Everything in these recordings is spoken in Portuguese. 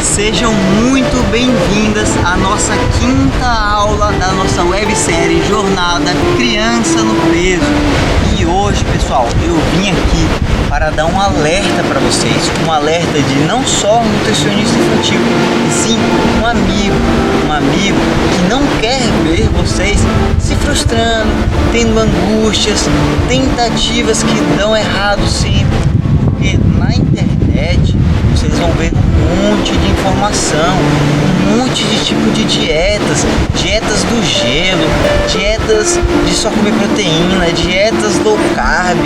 Sejam muito bem-vindas à nossa quinta aula da nossa websérie Jornada Criança no Peso. E hoje, pessoal, eu vim aqui para dar um alerta para vocês, um alerta de não só um nutricionista infantil, e sim um amigo que não quer ver vocês se frustrando, tendo angústias, tentativas que dão errado sempre, porque na internet vocês vão ver um monte de informação, um monte de tipo de dietas do gelo, dietas de só comer proteína, dietas low carb,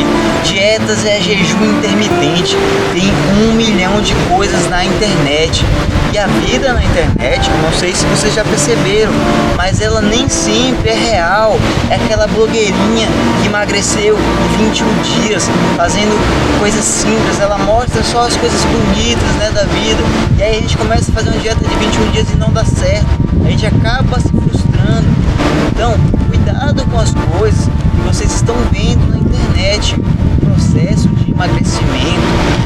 dietas jejum intermitente. Tem 1 milhão de coisas na internet. E a vida na internet, eu não sei se vocês já perceberam, mas ela nem sempre é real. É aquela blogueirinha que emagreceu em 21 dias, fazendo coisas simples. Ela mostra só as coisas bonitas, né, da vida. E aí a gente começa a fazer uma dieta de 21 dias e não dá certo. A gente acaba se frustrando. Então, cuidado com as coisas que vocês estão vendo na internet. O processo de emagrecimento,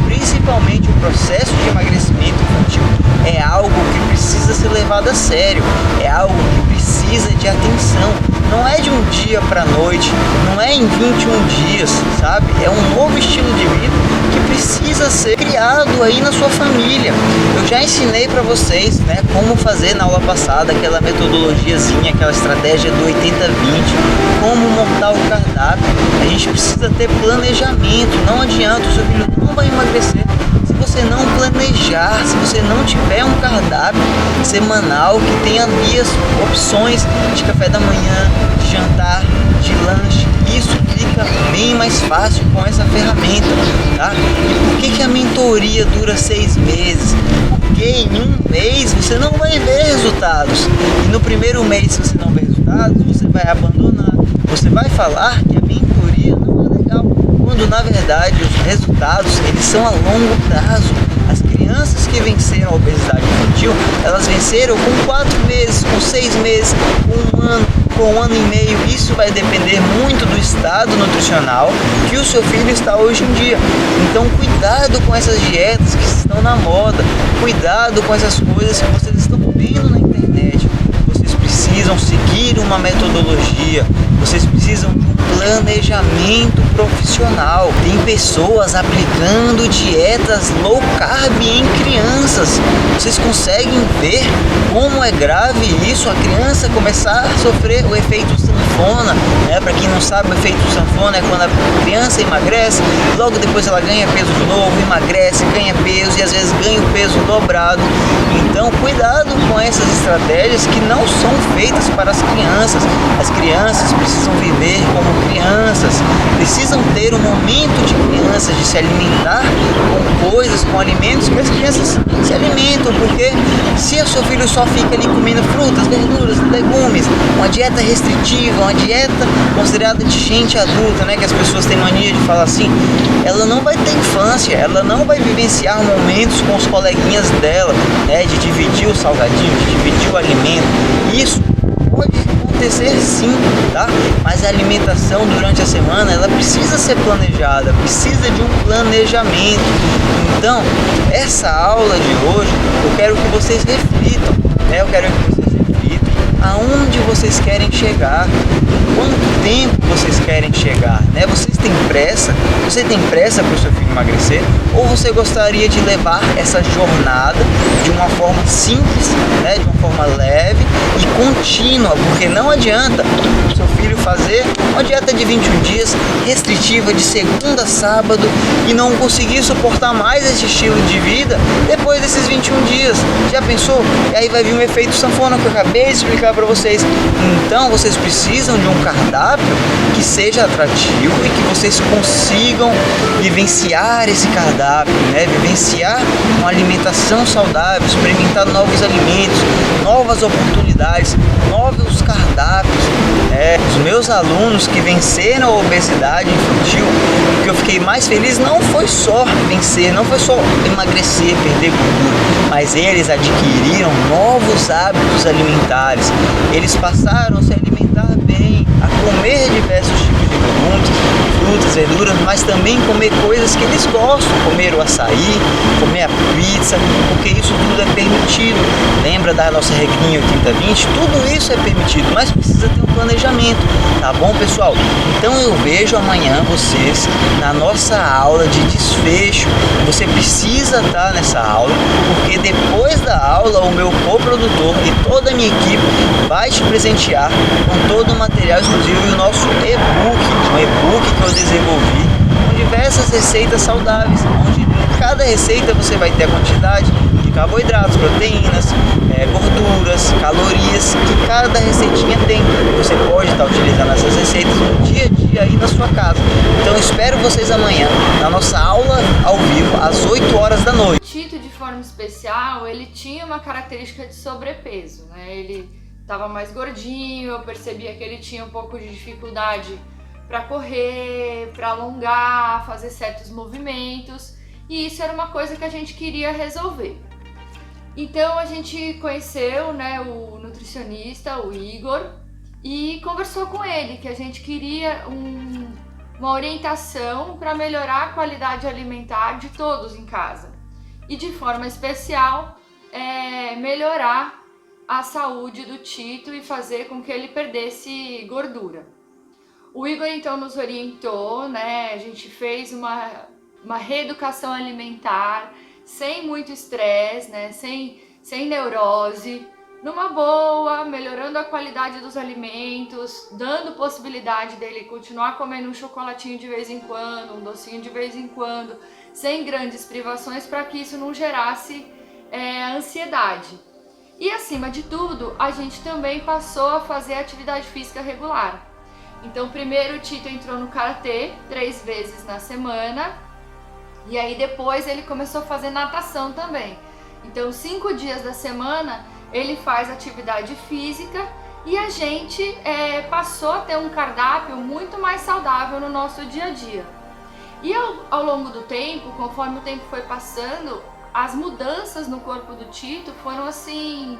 principalmente o processo de emagrecimento infantil, é algo que precisa ser levado a sério, é algo que precisa de atenção. Não é de um dia para a noite, não é em 21 dias, sabe? É um novo estilo de vida que precisa ser criado aí na sua família. Eu já ensinei para vocês, né, como fazer na aula passada, aquela metodologiazinha, aquela estratégia do 80-20, como montar o cardápio. A gente precisa ter planejamento, não adianta, o seu filho não vai emagrecer se você não planejar, se você não tiver um cardápio semanal que tenha ali as opções de café da manhã, de jantar, de lanche. Isso fica bem mais fácil com essa ferramenta, tá? E por que a mentoria dura 6 meses? Porque em 1 mês você não vai ver resultados. E no primeiro mês, se você não ver resultados, você vai abandonar. Você vai falar que a mentoria não é legal, quando na verdade os resultados eles são a longo prazo. As crianças que venceram a obesidade infantil, elas venceram com 4 meses, com 6 meses, com 1 ano, com 1 ano e meio. Isso vai depender muito do estado nutricional que o seu filho está hoje em dia. Então cuidado com essas dietas que estão na moda, cuidado com essas coisas que vocês estão vendo na internet. Vocês precisam seguir uma metodologia, vocês precisam de um planejamento profissional. Tem pessoas aplicando dietas low carb em crianças. Vocês conseguem ver como é grave isso? A criança começar a sofrer o efeito sanfona, né? Para quem não sabe, o efeito sanfona é quando a criança emagrece, logo depois ela ganha peso de novo, emagrece, ganha peso e às vezes ganha o peso dobrado. Então cuidado com essas estratégias que não são feitas para as crianças. As crianças precisam viver como crianças, precisam ter um momento de crianças, de se alimentar com coisas, com alimentos que as crianças se alimentam, porque se o seu filho só fica ali comendo frutas, verduras, legumes, uma dieta restritiva, uma dieta considerada de gente adulta, né, que as pessoas têm mania de falar assim, ela não vai ter infância, ela não vai vivenciar momentos com os coleguinhas dela, né, de dividir o salgadinho, de dividir o alimento. Isso pode acontecer sim, tá? Mas a alimentação durante a semana, ela precisa ser planejada, precisa de um planejamento. Então, essa aula de hoje, eu quero que vocês reflitam, né? Eu quero que vocês reflitam aonde vocês querem chegar, quanto tempo vocês querem chegar, né? Vocês têm pressa? Você tem pressa para o seu filho emagrecer? Ou você gostaria de levar essa jornada de uma forma simples, né? De uma forma leve e contínua, porque não adianta o seu filho fazer uma dieta de 21 dias restritiva de segunda a sábado e não conseguir suportar mais esse estilo de vida depois desses 21 dias. Já pensou? E aí vai vir um efeito sanfona que eu acabei de explicar para vocês. Então vocês precisam de um cardápio que seja atrativo e que vocês consigam vivenciar esse cardápio, né? Vivenciar uma alimentação saudável, experimentar novos alimentos, novas oportunidades, novos cardápios. Os meus alunos que venceram a obesidade infantil, o que eu fiquei mais feliz não foi só vencer, não foi só emagrecer, perder gordura, mas eles adquiriram novos hábitos alimentares. Eles passaram a se alimentar bem, a comer diversos tipos de legumes, frutas, verduras, mas também comer coisas que eles gostam, comer o açaí, comer a pizza, porque isso tudo é permitido. da nossa regrinha 80-20, tudo isso é permitido, mas precisa ter um planejamento, tá bom, pessoal? Então eu vejo amanhã vocês na nossa aula de desfecho. Você precisa estar nessa aula, porque depois da aula o meu coprodutor e toda a minha equipe vai te presentear com todo o material exclusivo e o nosso e-book, um e-book que eu desenvolvi com diversas receitas saudáveis, onde em cada receita você vai ter a quantidade de carboidratos, proteínas, gorduras, calorias que cada receitinha tem. Você pode estar utilizando essas receitas no dia a dia aí na sua casa. Então eu espero vocês amanhã na nossa aula ao vivo às 8 horas da noite. O Tito, de forma especial, ele tinha uma característica de sobrepeso, né? Ele estava mais gordinho, eu percebia que ele tinha um pouco de dificuldade para correr, para alongar, fazer certos movimentos, e isso era uma coisa que a gente queria resolver. Então a gente conheceu, né, o nutricionista, o Igor, e conversou com ele que a gente queria uma orientação para melhorar a qualidade alimentar de todos em casa e de forma especial melhorar a saúde do Tito e fazer com que ele perdesse gordura. O Igor então nos orientou, né? A gente fez uma reeducação alimentar sem muito estresse, né? Sem neurose, numa boa, melhorando a qualidade dos alimentos, dando possibilidade dele continuar comendo um chocolatinho de vez em quando, um docinho de vez em quando, sem grandes privações, para que isso não gerasse ansiedade. E acima de tudo, a gente também passou a fazer atividade física regular. Então primeiro o Tito entrou no karatê 3 vezes na semana, e aí depois ele começou a fazer natação também. Então 5 dias da semana ele faz atividade física e a gente passou a ter um cardápio muito mais saudável no nosso dia a dia. E ao longo do tempo, conforme o tempo foi passando, as mudanças no corpo do Tito foram assim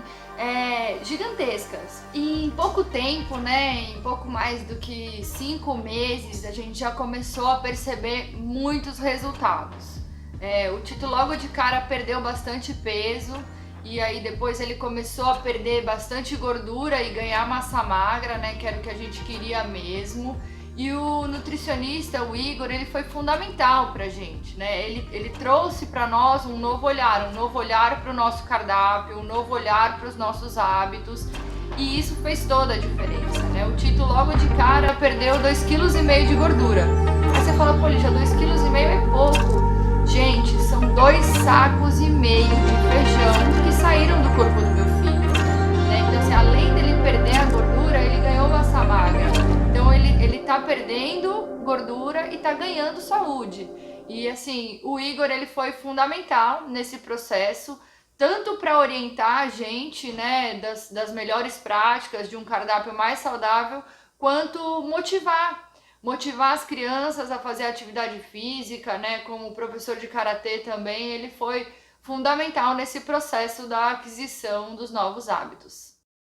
gigantescas. E em pouco tempo, né, em pouco mais do que 5 meses, a gente já começou a perceber muitos resultados. O Tito logo de cara perdeu bastante peso, e aí depois ele começou a perder bastante gordura e ganhar massa magra, né, que era o que a gente queria mesmo. E o nutricionista, o Igor, ele foi fundamental pra gente, né? Ele trouxe para nós um novo olhar para o nosso cardápio, um novo olhar para os nossos hábitos, e isso fez toda a diferença, né? O Tito logo de cara perdeu 2,5 kg de gordura. Aí você fala, pô, já 2,5 kg é pouco. Gente, são 2,5 sacos de feijão que saíram do corpo do meu filho, né? Então assim, além dele perder a gordura, ele ganhou massa magra. Então ele tá perdendo gordura e tá ganhando saúde. E assim, o Igor, ele foi fundamental nesse processo, tanto para orientar a gente, né, das melhores práticas de um cardápio mais saudável, quanto motivar as crianças a fazer atividade física, né? Como professor de karatê também, ele foi fundamental nesse processo da aquisição dos novos hábitos.